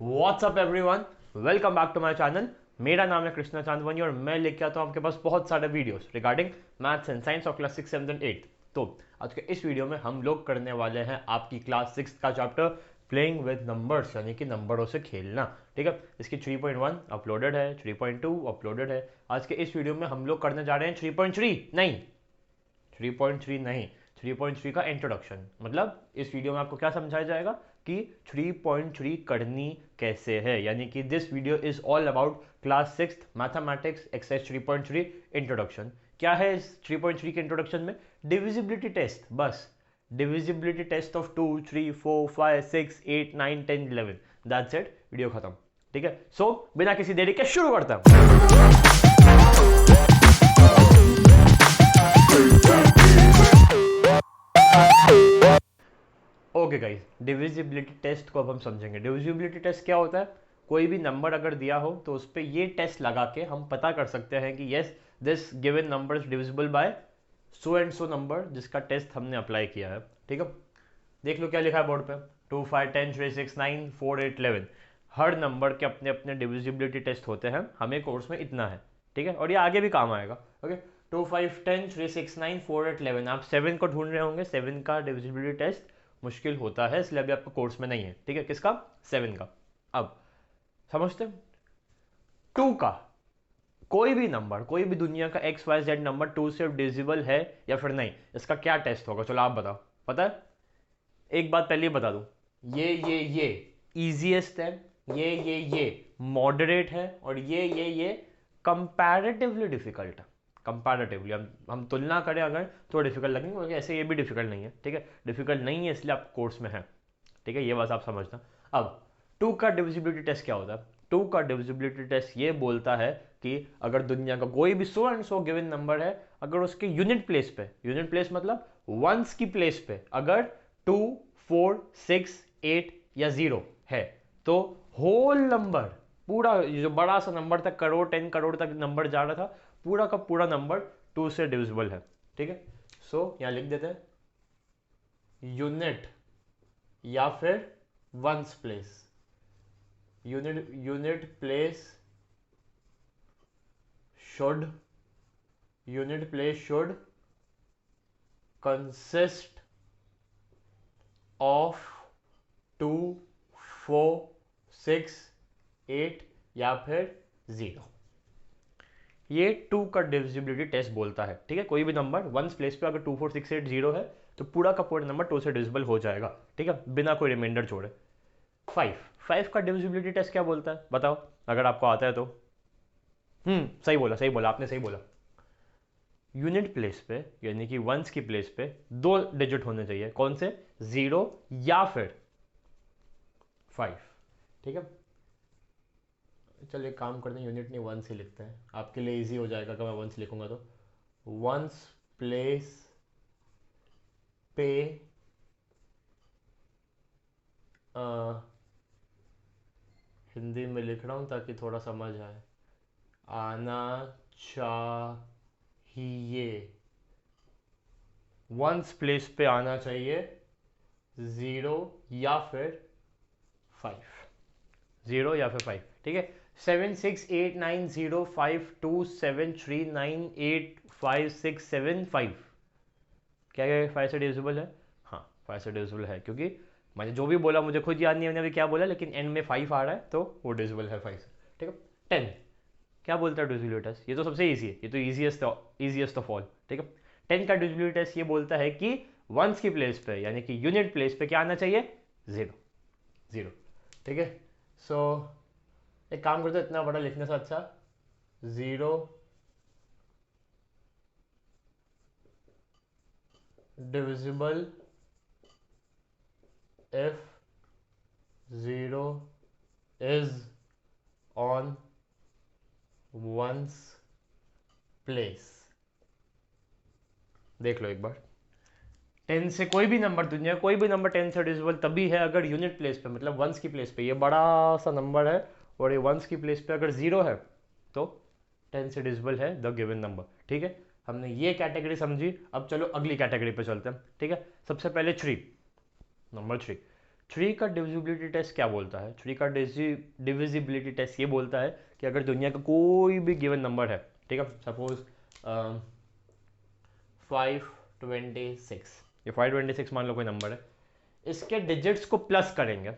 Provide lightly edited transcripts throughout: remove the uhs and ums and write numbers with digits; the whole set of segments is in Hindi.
WhatsApp everyone, welcome back to my channel. मेरा नाम है कृष्णा चांदवानी और मैं लेके आता हूँ आपके पास बहुत सारे videos regarding maths and science और क्लास 6, 7 एंड 8। तो आज के इस वीडियो में हम लोग करने वाले हैं आपकी क्लास 6 का चैप्टर प्लेइंग विद नंबर्स, यानी कि नंबरों से खेलना। ठीक है, इसकी 3.1 अपलोडेड है, 3.2 अपलोडेड है। आज के इस वीडियो में हम लोग करने जा रहे हैं 3.3 नहीं, 3.3 नहीं, 3.3 का इंट्रोडक्शन। मतलब इस वीडियो में आपको क्या समझाया जाएगा कि 3.3 करनी कैसे है, यानी कि this video is all about class 6 mathematics exercise 3.3 introduction. क्या है इस 3.3 के इंट्रोडक्शन में? डिविजिबिलिटी टेस्ट, बस divisibility test of 2, 3, 4, 5, 6, 8, 9, 10, 11। That's it, video खत्म। ठीक है, सो बिना किसी देरी के शुरू करते हैं। ओके गाइस, डिविजिबिलिटी टेस्ट को अब हम समझेंगे। डिविजिबिलिटी टेस्ट क्या होता है? कोई भी नंबर अगर दिया हो तो उस पर ये टेस्ट लगा के हम पता कर सकते हैं कि yes, this given number is divisible bye so and so number, जिसका टेस्ट हमने अप्लाई किया है। ठीक है, देख लो क्या लिखा है बोर्ड पे। 2, 5, 10, 3, 6, 9, 4, 8, 11। हर नंबर के अपने अपने डिविजिबिलिटी टेस्ट होते हैं, हमें कोर्स में इतना है। ठीक है, और ये आगे भी काम आएगा। ओके, 2, 5, 10, 3, 6, 9, 4, 8, 11। आप 7 को ढूंढ रहे होंगे। 7 का डिविजिबिलिटी टेस्ट मुश्किल होता है, इसलिए अभी आपको कोर्स में नहीं है। ठीक है, किसका? 7 का। अब समझते हैं 2 का। कोई भी नंबर, कोई भी दुनिया का एक्स वाई जेड नंबर 2 से डिविजिबल है या फिर नहीं, इसका क्या टेस्ट होगा? चलो आप बताओ। पता है? एक बात पहले ही बता दूं, ये इजीएस्ट है, ये मॉडरेट है, और ये कंपैरेटिवली डिफिकल्ट है। कंपैरेटिवली हम तुलना करें अगर तो डिफिकल्ट लगेंगे, क्योंकि ऐसे ये भी डिफिकल्ट नहीं है। ठीक है, डिफिकल्ट नहीं है इसलिए आप कोर्स में है। ठीक है, ये बात आप समझना। अब 2 का डिविजिबिलिटी टेस्ट क्या होता है? 2 का डिविजिबिलिटी टेस्ट ये बोलता है कि अगर दुनिया का कोई भी so and so given number है, अगर उसके यूनिट प्लेस पे, यूनिट प्लेस मतलब वंस की प्लेस पे अगर 2, 4, 6, 8 या 0 है, तो होल नंबर, पूरा जो बड़ा सा नंबर था, करोड़ 10 करोड़ तक नंबर जा रहा था, पूरा का पूरा नंबर 2 से डिविजिबल है। ठीक है, सो यहां लिख देते हैं यूनिट या फिर ones place. Unit place should unit place should consist of 2, 4, 6, 8 या फिर 0। ये 2 का डिविजिबिलिटी टेस्ट बोलता है। ठीक है, कोई भी नंबर वंस प्लेस पे अगर 2, 4, 6, 8, 0 है तो पूरा का पूरा नंबर 2 से डिविजिबल हो जाएगा। ठीक है, बिना कोई रिमाइंडर छोड़े। 5 का डिविजिबिलिटी टेस्ट क्या बोलता है बताओ, अगर आपको आता है तो। सही बोला, सही बोला, आपने सही बोला। यूनिट प्लेस पे, यानी कि वंस की प्लेस पे 2 डिजिट होने चाहिए। कौन से? 0 या फिर 5। ठीक है, चलिए काम करते हैं, यूनिट नहीं वंस ही लिखते हैं, आपके लिए इजी हो जाएगा अगर मैं वंस लिखूंगा तो। वंस प्लेस पे हिंदी में लिख रहा हूं ताकि थोड़ा समझ आए। आना चाहिए, वंस प्लेस पे आना चाहिए 0 या फिर 5। 0 या फिर 5। ठीक है, 7, 6, 8, 9, 0, 5, 2, 7, 3, 9, 8, 5, 6, 7, 5। क्या क्या 5 से डिविजिबल है? हाँ, 5 से डिविजिबल है, क्योंकि मैंने जो भी बोला मुझे खुद याद नहीं है मैंने अभी क्या बोला, लेकिन एंड में 5 आ रहा है तो वो डिविजिबल है 5 से। ठीक है, 10 क्या बोलता है डिविजिबिलिटी टेस्ट? ये तो सबसे ईजी है, ये तो ईजीएस्ट ऑफ ऑल। ठीक है, 10 का डिविजिबिलिटी टेस्ट ये बोलता है कि वंस की प्लेस पे, यानी कि यूनिट प्लेस पे क्या आना चाहिए? 0। 0। ठीक है, सो एक काम करते इतना बड़ा लिखने से अच्छा 0 divisible if 0 is on one's place। देख लो एक बार, 10 से कोई भी नंबर, दुनिया कोई भी नंबर 10 से डिविजिबल तभी है अगर यूनिट प्लेस पे, मतलब वंस की प्लेस पे, ये बड़ा सा नंबर है और ये वंस की प्लेस पे अगर 0 है तो 10 से डिविजिबल है द गिवन नंबर। ठीक है, हमने ये कैटेगरी समझी। अब चलो अगली कैटेगरी पे चलते हैं। ठीक है, सबसे पहले 3, नंबर 3। 3 का डिविजिबिलिटी टेस्ट क्या बोलता है? 3 का डिविजिबिलिटी टेस्ट ये बोलता है कि अगर दुनिया का कोई भी गिवन नंबर है, ठीक है, सपोज 526, ये 526 मान लो कोई नंबर है, इसके डिजिट्स को प्लस करेंगे,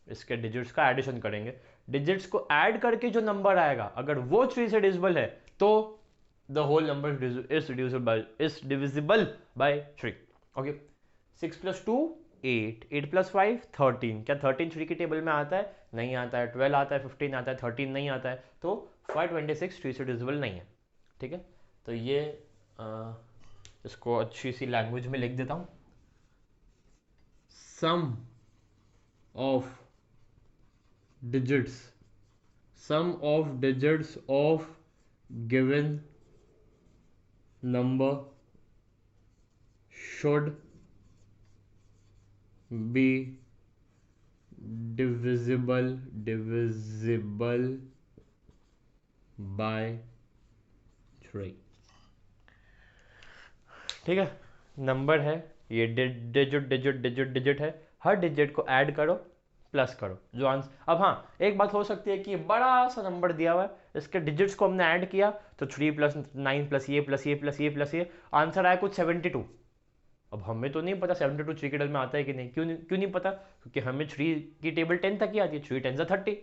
इसके डिजिट्स का एडिशन करेंगे, डिजिट्स को ऐड करके जो नंबर आएगा अगर वो 3 से डिविजिबल है तो the whole number is divisible by 3। Okay, 6 plus 2 8, 8 plus 5 13। क्या 13 3 की टेबल में आता है? नहीं आता है। 12 आता है, 15 आता है, 13 नहीं आता है, तो 526 3 से डिविजिबल नहीं है। ठीक है, तो ये इसको अच्छी सी लैंग्वेज में लिख देता हूं। Sum of digits, sum of digits of given number should be divisible by 3। ठीक है, नंबर है ये, डिजिट है, हर डिजिट को ऐड करो, प्लस करो, जो आंसर। अब हाँ, एक बात हो सकती है कि बड़ा सा नंबर दिया हुआ है, इसके डिजिट्स को हमने ऐड किया तो 3 प्लस 9 प्लस ये प्लस ये प्लस ये प्लस ये, आंसर आया कुछ 72। अब हमें तो नहीं पता 72 3 के टेबल में आता है कि नहीं। क्यों नहीं पता? क्योंकि हमें 3 की टेबल 10 तक ही आती है, 3 10 30।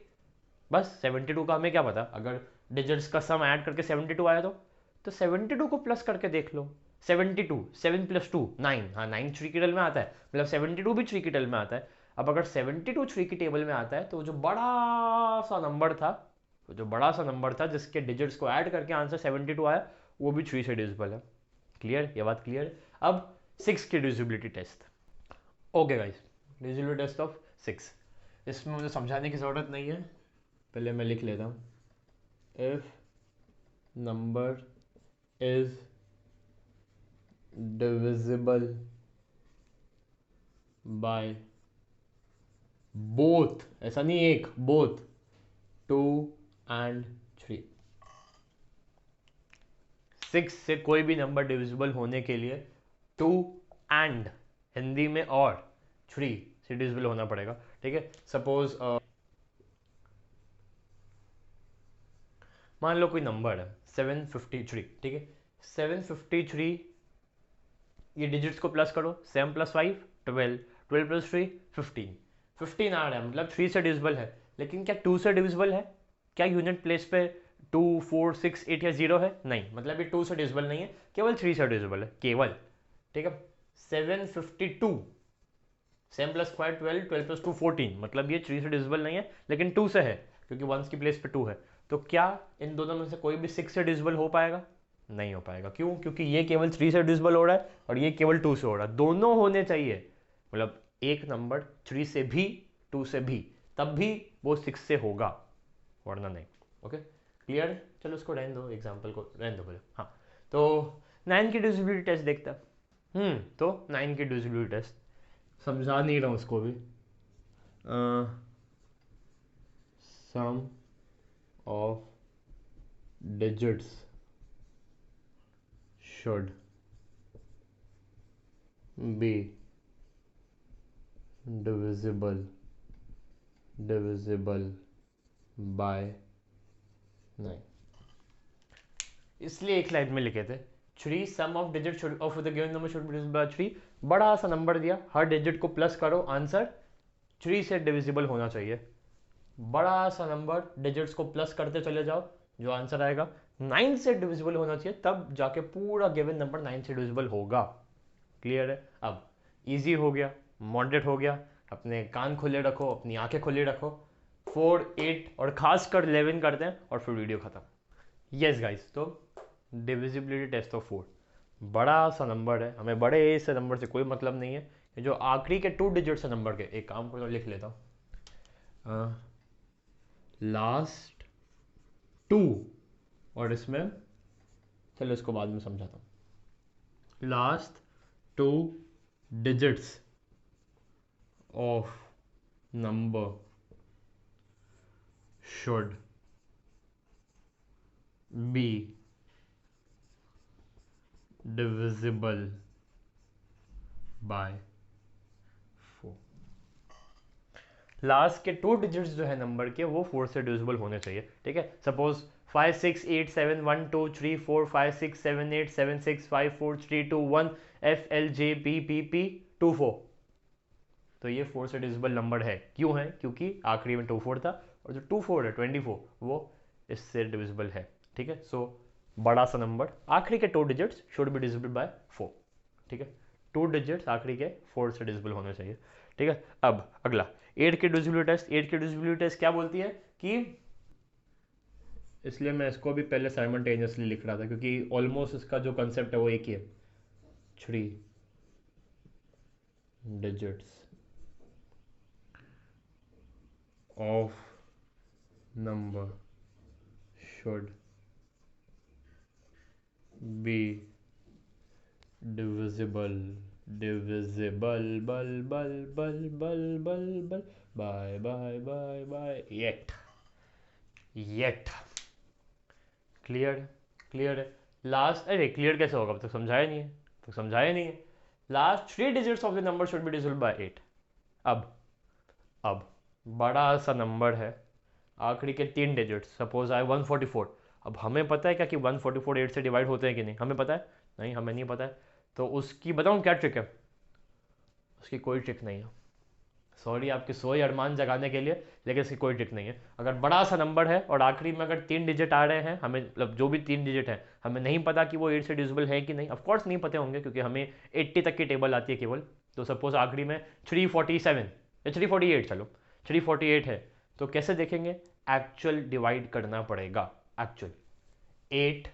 बस 72 का हमें क्या पता, अगर डिजिट्स का सम ऐड करके 72 आया तो 72 को प्लस करके देख लो। 72, 7 प्लस 2 9, हाँ 9 3 की टेबल में आता है, मतलब 72 भी 3 की टेबल में आता है। अब अगर 72 3 की टेबल में आता है तो जो बड़ा सा नंबर था, जिसके डिजिट्स को ऐड करके आंसर 72 आया, वो भी 3 से डिविजिबल है। क्लियर? ये बात क्लियर है। अब 6 की divisibility test. Okay guys, divisibility test of 6, इसमें मुझे समझाने की ज़रूरत नहीं है, पहले मैं लिख लेता हूँ। If number is divisible by both, ऐसा नहीं एक, बोथ 2 एंड 3। 6 से कोई भी नंबर डिविजिबल होने के लिए 2 एंड, हिंदी में और, 3 से डिविजिबल होना पड़ेगा। ठीक है, सपोज मान लो कोई नंबर है 753, ठीक है, 753, ये डिजिट्स को प्लस करो, 7 प्लस 5 12, 12 प्लस 3 15, 15 आ रहा है, मतलब 3 से डिविजिबल है। लेकिन क्या 2 से डिविजिबल है? क्या यूनिट प्लेस पे 2 4 6 8 या 0 है? नहीं, मतलब ये 2 से डिविजिबल नहीं है, केवल 3 से डिविजिबल है, केवल। ठीक है, 752, 7 प्लस 5 12, 12 प्लस 2 14, मतलब ये 3 से डिविजिबल नहीं है, लेकिन 2 से है, क्योंकि वंस की प्लेस पे 2 है। तो क्या इन दोनों में से कोई भी 6 से डिविजिबल हो पाएगा? नहीं हो पाएगा। क्यों? क्योंकि ये केवल 3 से डिविजिबल हो रहा है और ये केवल 2 से हो रहा है। दोनों होने चाहिए, मतलब एक नंबर 3 से भी 2 से भी, तब भी वो 6 से होगा, वरना नहीं। Okay, clear? चलो उसको रहने दो, एग्जाम्पल को रहने दो बोले। हाँ, तो 9 की डिविजिबिलिटी टेस्ट देखता है। तो 9 की डिविजिबिलिटी टेस्ट समझा नहीं रहा हूँ उसको भी। Sum of digits should be divisible by 9। इसलिए एक लाइन में लिखे थे 3 sum of digit of the given number should be divisible by 3। बड़ा सा नंबर दिया, हर डिजिट को प्लस करो, आंसर 3 से डिविजिबल होना चाहिए। बड़ा सा नंबर, डिजिट्स को प्लस करते चले जाओ, जो आंसर आएगा 9 से डिविजिबल होना चाहिए, तब जाके पूरा गिवन नंबर 9 से डिविजिबल होगा। क्लियर है? अब इजी हो गया, मॉडरेट हो गया, अपने कान खुले रखो, अपनी आंखें खुली रखो। 4 8 और खासकर 11 करते हैं और फिर वीडियो खत्म। यस गाइस, तो डिविजिबिलिटी टेस्ट ऑफ 4 बड़ा सा नंबर है, हमें बड़े से नंबर से कोई मतलब नहीं है, ये जो आखिरी के 2 डिजिट से नंबर के, एक काम को लिख लेता हूँ, लास्ट 2, और इसमें चलो इसको बाद में समझाता हूँ। Last 2 digits of number should be divisible by 4। Last के 2 डिजिट्स जो है नंबर के वो 4 से डिविजिबल होने चाहिए, ठीक है। Suppose 5 6 8 7 1 2 3 4 5 6 7 8 7 6 5 4 3 2 1 F L J P P P 2 4, तो ये 4 से डिविजिबल नंबर है। क्यों है? क्योंकि आखिरी में 2 4 था, और जो 2 4 है 24 वो इससे डिविजिबल है, ठीक है। सो बड़ा सा नंबर आखिरी के 2 digits should be divisible bye 4, ठीक है। 2 डिजिट्स आखिरी के 4 से डिविजिबल होने चाहिए, ठीक है। अब अगला 8 की डिविजिबिलिटी टेस्ट। 8 की डिविजिबिलिटी टेस्ट क्या बोलती है कि, इसलिए मैं इसको भी पहले साइमल्टेनियसली लिख रहा था क्योंकि ऑलमोस्ट इसका जो कंसेप्ट है वो एक ही है। 3 digits of number should be divisible by yet clear है। लास्ट, अरे क्लियर कैसे होगा, अब तक समझाया नहीं है, last 3 digits of the number should be divisible bye 8। अब बड़ा सा नंबर है, आखिरी के 3 डिजिट्स, सपोज आए 144। अब हमें पता है क्या कि 144 8 से डिवाइड होते हैं कि नहीं? हमें पता है? नहीं, हमें नहीं पता है। तो उसकी बताऊँ क्या ट्रिक है? उसकी कोई ट्रिक नहीं है। सॉरी आपके सोए अरमान जगाने के लिए, लेकिन इसकी कोई ट्रिक नहीं है। अगर बड़ा सा नंबर है और आखिरी में अगर 3 डिजिट आ रहे हैं, हमें मतलब जो भी 3 डिजिट है, हमें नहीं पता कि वो 8 से डिविजिबल है कि नहीं। ऑफकोर्स नहीं पते होंगे क्योंकि हमें 80 तक की टेबल आती है केवल। तो सपोज आखिरी में 347 या 348, चलो 348 है, तो कैसे देखेंगे? एक्चुअल डिवाइड करना पड़ेगा। एक्चुअल 8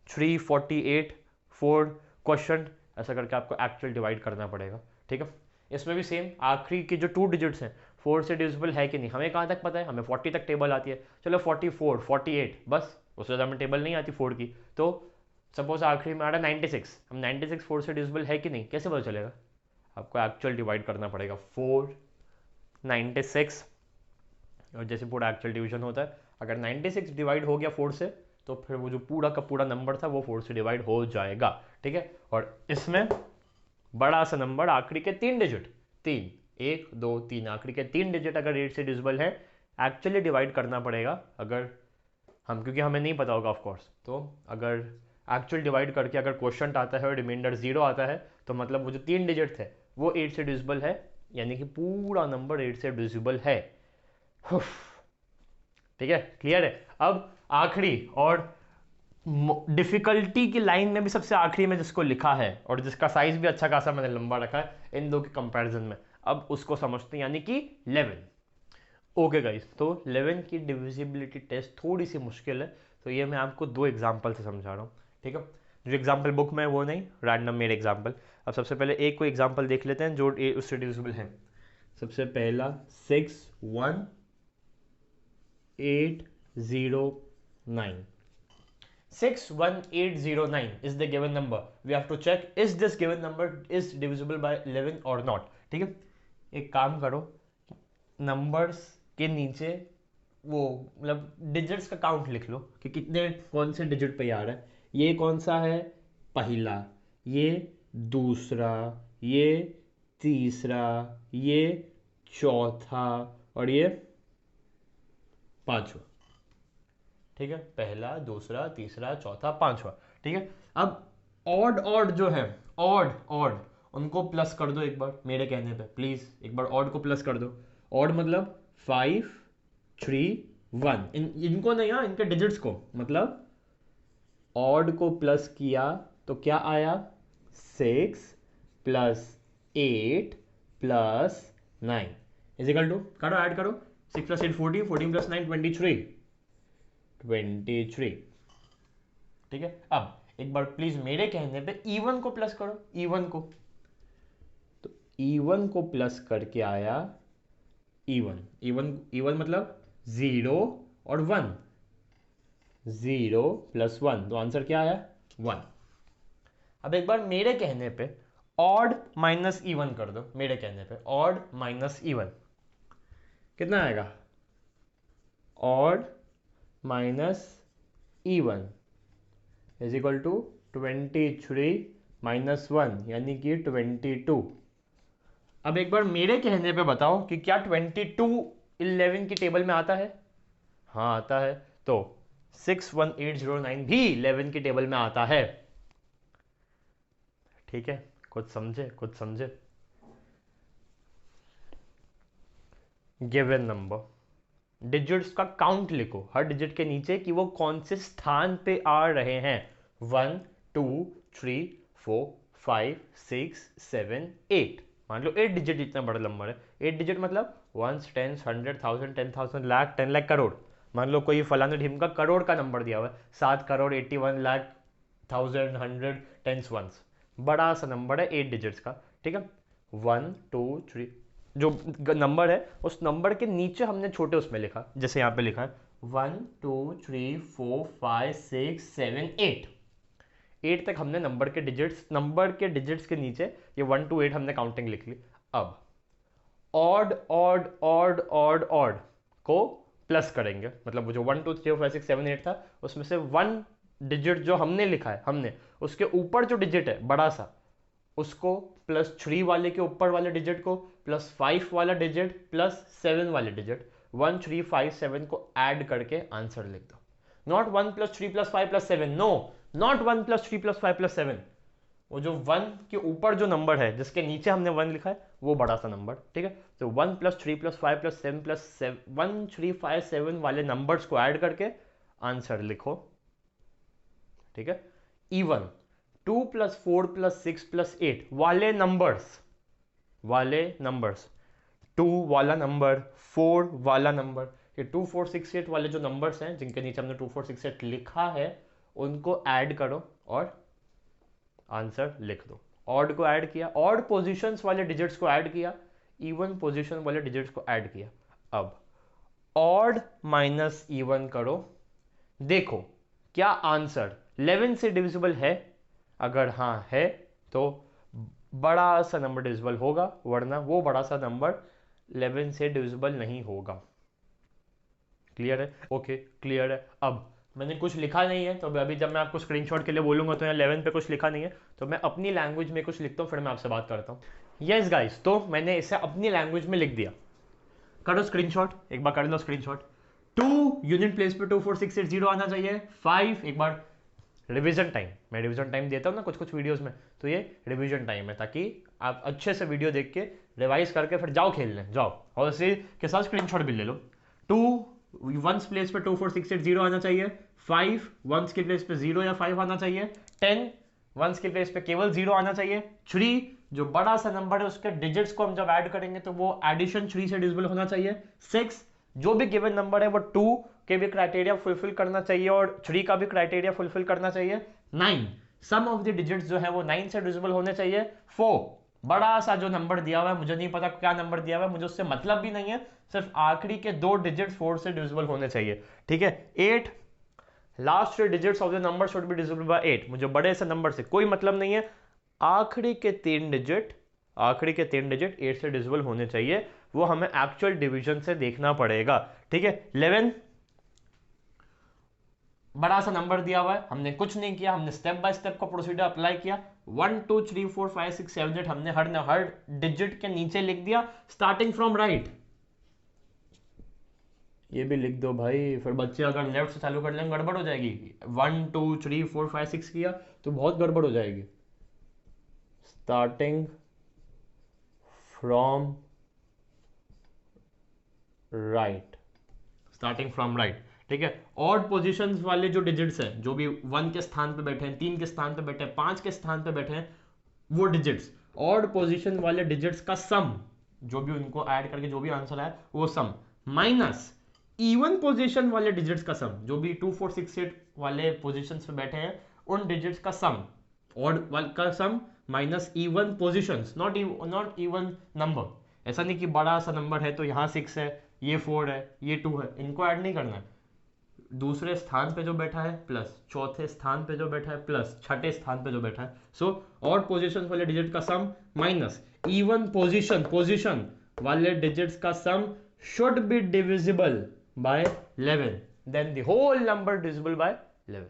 348 4 क्वेश्चन, ऐसा करके आपको एक्चुअल डिवाइड करना पड़ेगा, ठीक है। इसमें भी सेम, आखिरी के जो 2 डिजिट्स हैं 4 से डिविजिबल है कि नहीं, हमें कहाँ तक पता है? हमें 40 तक टेबल आती है। चलो 44 48, बस उससे ज़्यादा हमें टेबल नहीं आती 4 की। तो सपोज आखिरी में आ रहा है 96, हम 96 4 से डिविजिबल है कि नहीं कैसे पता चलेगा? आपको एक्चुअल डिवाइड करना पड़ेगा 4 96, और जैसे पूरा एक्चुअल डिवीजन होता है, अगर 96 डिवाइड हो गया 4 से, तो फिर वो जो पूरा का पूरा नंबर था वो 4 से डिवाइड हो जाएगा, ठीक है। और इसमें बड़ा सा नंबर आखिरी के 3 डिजिट, 3 1 2 3, आखिरी के 3 डिजिट अगर 8 से डिविजिबल है, एक्चुअली डिवाइड करना पड़ेगा। अगर हम, क्योंकि हमें नहीं पता होगा ऑफकोर्स, तो अगर एक्चुअल डिवाइड करके अगर क्वेश्चन आता है और रिमाइंडर 0 आता है, तो मतलब वो जो 3 डिजिट थे वो 8 से डिविजिबल है, यानी कि पूरा नंबर 8 से डिविजिबल है। ठीक है, क्लियर है। अब आखिरी और डिफिकल्टी की लाइन में भी सबसे आखिरी में जिसको लिखा है और जिसका साइज भी अच्छा खासा मैंने लंबा रखा है इन दो के कंपैरिजन में, अब उसको समझते हैं, यानी कि 11। ओके गाइस, तो 11 की डिविजिबिलिटी टेस्ट थोड़ी सी मुश्किल है, तो ये मैं आपको 2 एग्जांपल से समझा रहा हूँ, ठीक है। जो एग्जांपल बुक में वो नहीं, रैंडम मेरे एग्जांपल। अब सबसे पहले एक को एग्जांपल देख लेते हैं जो उससे डिविजिबल है। सबसे पहला 61809। 61809 is the given number. We have to check is this given number is divisible by 11 or not. ठीक है, एक काम करो, नंबर्स के नीचे वो मतलब डिजिट्स का काउंट लिख लो कि कितने कौन से डिजिट पे आ रहा है। ये कौन सा है? पहला, ये दूसरा, ये तीसरा, ये चौथा और ये पांचवा, ठीक है। पहला, दूसरा, तीसरा, चौथा, पांचवा, ठीक है। अब ऑड जो है, ऑड उनको प्लस कर दो एक बार मेरे कहने पे, प्लीज एक बार ऑड को प्लस कर दो। ऑड मतलब 5 3 1, इनको नहीं, हाँ इनके डिजिट्स को, मतलब ऑड को प्लस किया तो क्या आया? 6 plus 8 plus 9 is equal to, करो ऐड करो, 6 प्लस 8 14, 14 प्लस 9 23, ठीक है। अब एक बार प्लीज मेरे कहने पे इवन को प्लस करो, इवन को, तो इवन को प्लस करके आया इवन मतलब 0 और 1, 0 प्लस 1, तो आंसर क्या आया? 1। अब एक बार मेरे कहने पे ऑड माइनस इवन कर दो, मेरे कहने पे ऑड माइनस इवन कितना आएगा? Odd minus even is equal to 23 minus 1 यानी कि 22। अब एक बार मेरे कहने पे बताओ कि क्या 22 11 की टेबल में आता है? हाँ आता है। तो 61809 भी 11 की टेबल में आता है। ठीक है, कुछ समझे, कुछ समझे। गिवन नंबर, डिजिट्स का काउंट लिखो हर डिजिट के नीचे कि वो कौन से स्थान पे आ रहे हैं। 1 2 3 4 5 6 7 8। मान लो 8 डिजिट इतना बड़ा नंबर है। 8 डिजिट मतलब वंस, टेंस, 100,000, 10,000, लाख, 10 लाख, करोड़। मान लो कोई फलाना ढीम का करोड़ का नंबर दिया हुआ है, 7 करोड़ 81 लाख 1000 टेंस वंस। बड़ा सा नंबर है 8 डिजिट्स का। ठीक है, 1 2 3, जो नंबर है उस नंबर के नीचे हमने छोटे उसमें लिखा, जैसे यहाँ पे लिखा है 1 2 3 4 5 6 7 8। 8 तक हमने नंबर के डिजिट्स के नीचे ये 1 to 8 हमने काउंटिंग लिख ली। अब odd odd odd odd odd को प्लस करेंगे, मतलब वो जो 1 2 3 4 5 6 7 8 था उसमें से 1 डिजिट जो हमने लिखा है, हमने उसके ऊपर जो डिजिट है बड़ा सा, उसको +3 वाले के ऊपर वाले डिजिट को +5 वाला डिजिट +7 वाले डिजिट 1 3 5 7 को ऐड करके आंसर लिख दो। Not 1 +3 +5 +7, no, not 1 +3 +5 +7। वो जो 1 के ऊपर जो नंबर है जिसके नीचे हमने 1 लिखा है वो बड़ा सा नंबर। ठीक है, तो 1 +3 +5 +7 +7 1 3 5 7 वाले नंबर्स को ऐड करके आंसर लिखो। ठीक है, इवन 2 + 4 + 6 + 8 वाले नंबर्स 2 वाला नंबर, 4 वाला नंबर, ये 2 4 6 8 वाले जो नंबर्स हैं जिनके नीचे हमने 2 4 6 8 लिखा है उनको ऐड करो और आंसर लिख दो। ऑड को ऐड किया, ऑड पोजीशंस वाले डिजिट्स को ऐड किया, इवन पोजीशन वाले डिजिट्स को ऐड किया। अब ऑड माइनस इवन करो, देखो क्या आंसर 11 से डिविजिबल है। अगर हाँ है तो बड़ा सा नंबर डिविजिबल होगा, वरना वो बड़ा सा नंबर 11 से डिविजिबल नहीं होगा। क्लियर है? ओके, क्लियर है। अब मैंने कुछ लिखा नहीं है, तो अभी जब मैं आपको स्क्रीनशॉट के लिए बोलूंगा तो यहाँ 11 पे कुछ लिखा नहीं है, तो मैं अपनी लैंग्वेज में कुछ लिखता हूँ, फिर मैं आपसे बात करता हूँ। यस गाइस, तो मैंने इसे अपनी लैंग्वेज में लिख दिया। करो स्क्रीनशॉट, एक बार कर लो स्क्रीनशॉट। 2 यूनिट प्लेस पे 2 4 6 8 0 आना चाहिए। 5, एक बार रिवीजन टाइम, मैं रिवीजन टाइम देता हूँ ना कुछ कुछ वीडियोस में, तो ये रिवीजन टाइम है ताकि आप अच्छे से वीडियो देख के रिवाइज करके फिर जाओ खेलने जाओ, और इसी के साथ स्क्रीनशॉट भी ले लो। 2 वंस प्लेस पे 2 4 6 8 0 आना चाहिए। 5 वंस के प्लेस पे 0 या 5 आना चाहिए। 10 वंस के प्लेस पे केवल 0 आना चाहिए। 3 जो बड़ा सा नंबर है उसके डिजिट्स को हम जब ऐड करेंगे तो वो एडिशन 3 से डिविजिबल होना चाहिए। 6 जो भी गिवन नंबर है वो 2 के भी क्राइटेरिया फुलफिल करना चाहिए और 3 का भी क्राइटेरिया फुलफिल करना चाहिए। 9 सम ऑफ द डिजिट्स जो है वो 9 से डिविजिबल होने चाहिए। 4 बड़ा सा जो नंबर दिया हुआ है, मुझे नहीं पता क्या नंबर दिया हुआ है, मुझे उससे मतलब भी नहीं है, सिर्फ आखिरी के 2 डिजिट 4 से डिविजिबल होने चाहिए। ठीक है, 8 last 3 digits of the number should be divisible bye 8, मुझे बड़े से नंबर से कोई मतलब नहीं है, आखिरी के 3 डिजिट 8 से डिविजिबल होने चाहिए, वो हमें एक्चुअल डिवीजन से देखना पड़ेगा। ठीक है, 11 बड़ा सा नंबर दिया हुआ है, हमने कुछ नहीं किया, हमने स्टेप बाय स्टेप का प्रोसीजर अप्लाई किया। 1 2 3 4 5 6 7 8 हमने हर डिजिट के नीचे लिख दिया स्टार्टिंग फ्रॉम राइट। ये भी लिख दो भाई, फिर बच्चे अगर लेफ्ट से चालू कर लेंगे गड़बड़ हो जाएगी। 1 2 3 4 5 6 किया तो बहुत गड़बड़ हो जाएगी। Starting from right, starting from right. ठीक है, ऑड पोजीशंस वाले जो डिजिट्स हैं, जो भी 1 के स्थान पे बैठे हैं, 3 के स्थान पे बैठे हैं, 5 के स्थान पे बैठे हैं, वो डिजिट्स, ऑड पोजीशन वाले डिजिट्स का सम, जो भी उनको ऐड करके जो भी आंसर आया वो सम, माइनस इवन पोजीशन वाले डिजिट्स का सम, जो भी 2 4 6 8 वाले पोजीशंस पे बैठे हैं उन डिजिट्स का सम, ऑड वाले का sum minus even positions, not even number. ऐसा नहीं कि बड़ा सा नंबर है तो यहाँ 6 है, ये 4 है, ये 2 है, इनको ऐड नहीं करना है। दूसरे स्थान पे जो बैठा है प्लस, चौथे स्थान पे जो बैठा है प्लस, छठे स्थान पे जो बैठा है, सो ऑड पोजीशन वाले डिजिट का सम माइनस इवन पोजीशन वाले डिजिट्स का sum should be divisible by 11, then the whole number divisible by 11।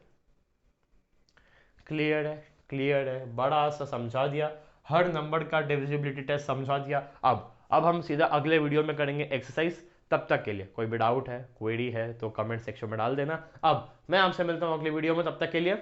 Clear है? क्लियर है, बड़ा सा समझा दिया। हर नंबर का डिविजिबिलिटी टेस्ट समझा दिया। अब हम सीधा अगले वीडियो में करेंगे एक्सरसाइज। तब तक के लिए कोई भी डाउट है, क्वेरी है तो कमेंट सेक्शन में डाल देना। अब मैं आपसे मिलता हूँ अगले वीडियो में, तब तक के लिए